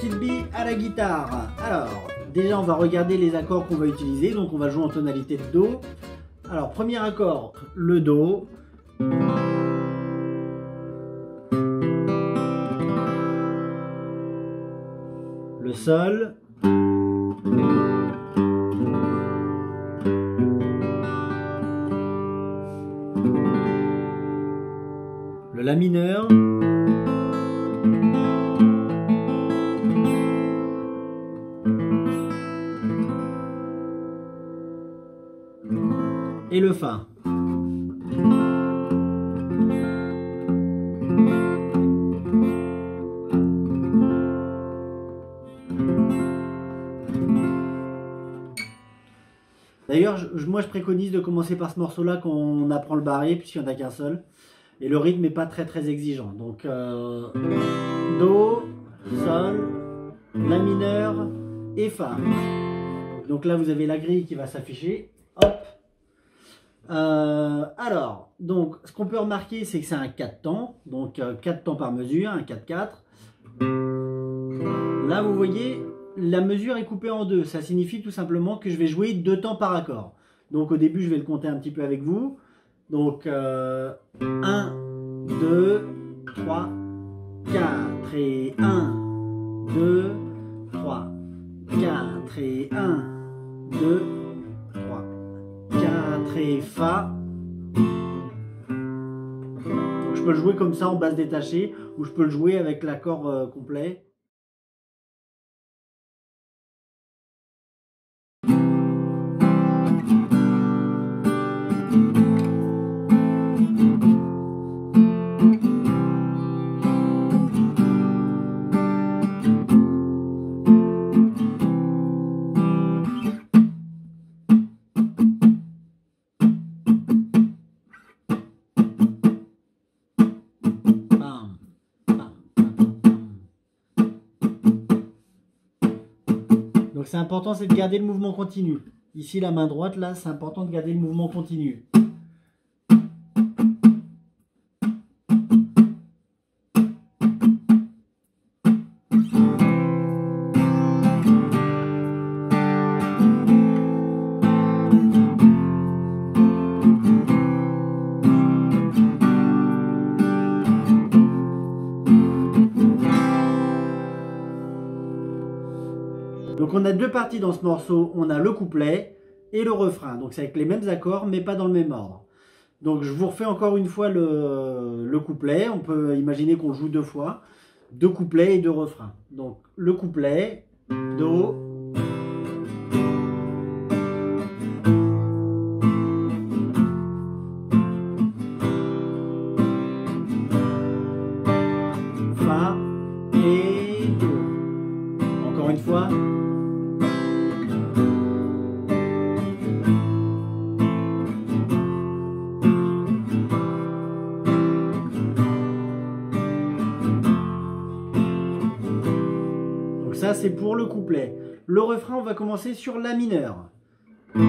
petite bille à la guitare. Alors, déjà on va regarder les accords qu'on va utiliser. Donc on va jouer en tonalité de Do. Alors, premier accord, le Do. Le Sol. Le La mineur. Et le Fa. D'ailleurs, moi je préconise de commencer par ce morceau-là quand on apprend le barré, puisqu'il n'y en a qu'un seul. Et le rythme n'est pas très exigeant. Donc, Do, Sol, La mineur et Fa. Donc là, vous avez la grille qui va s'afficher. Hop. Alors, donc, ce qu'on peut remarquer, c'est que c'est un 4 temps. Donc, 4 temps par mesure, un 4-4. Là, vous voyez, la mesure est coupée en deux. Ça signifie tout simplement que je vais jouer 2 temps par accord. Donc, au début, je vais le compter un petit peu avec vous. Donc, 1, 2, 3, 4 et 1, 2, 3, 4 et 1, 2, 3, 4 et Fa. Donc, je peux le jouer comme ça en basse détachée ou je peux le jouer avec l'accord complet. Donc c'est important, c'est de garder le mouvement continu. Ici, la main droite, là, c'est important de garder le mouvement continu. Donc on a deux parties dans ce morceau, on a le couplet et le refrain. Donc c'est avec les mêmes accords mais pas dans le même ordre. Donc je vous refais encore une fois le couplet. On peut imaginer qu'on joue 2 fois. 2 couplets et 2 refrains. Donc le couplet, Do, Fa et Do. Encore une fois. Ça, c'est pour le couplet. Le refrain, on va commencer sur La mineur. Donc,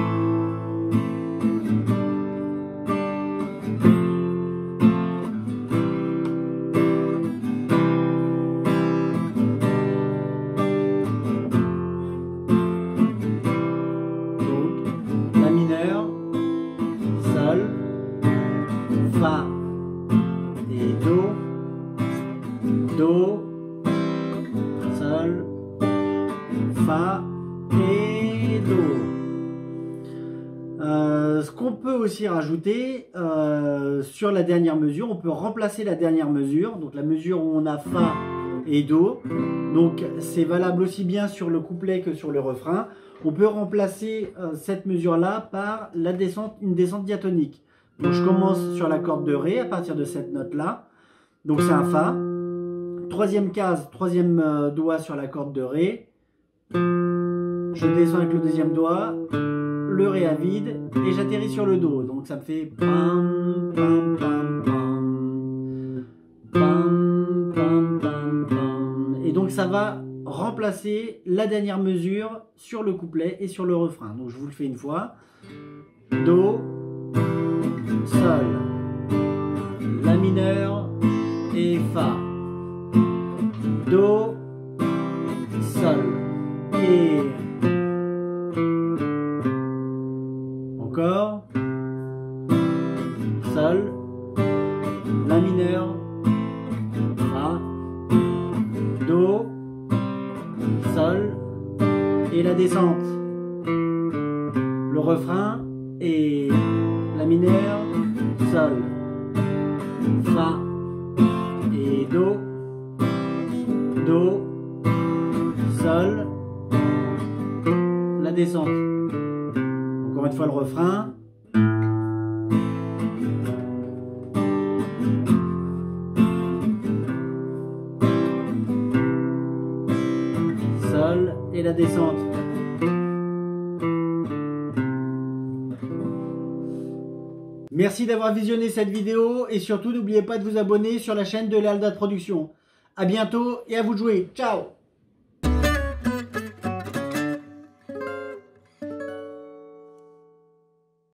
La mineur, Sol, Fa et Do, Do, Sol, Fa et Do. Ce qu'on peut aussi rajouter sur la dernière mesure, on peut remplacer la dernière mesure, donc la mesure où on a Fa et Do. Donc c'est valable aussi bien sur le couplet que sur le refrain. On peut remplacer cette mesure-là par une descente diatonique. Donc je commence sur la corde de Ré à partir de cette note-là. Donc c'est un Fa. Troisième case, troisième doigt sur la corde de Ré. Je descends avec le deuxième doigt, le Ré à vide et j'atterris sur le Do. Donc ça me fait pam pam pam pam pam pam pam pam. Et donc ça va remplacer la dernière mesure sur le couplet et sur le refrain. Donc je vous le fais une fois. Do, Sol, La mineur et Fa. Do, et la descente. Le refrain et la mineure, sol, fa et do, do, sol, la descente. Encore une fois le refrain. Sol et la descente. Merci d'avoir visionné cette vidéo et surtout n'oubliez pas de vous abonner sur la chaîne de Léal Date Productions. A bientôt et à vous de jouer. Ciao!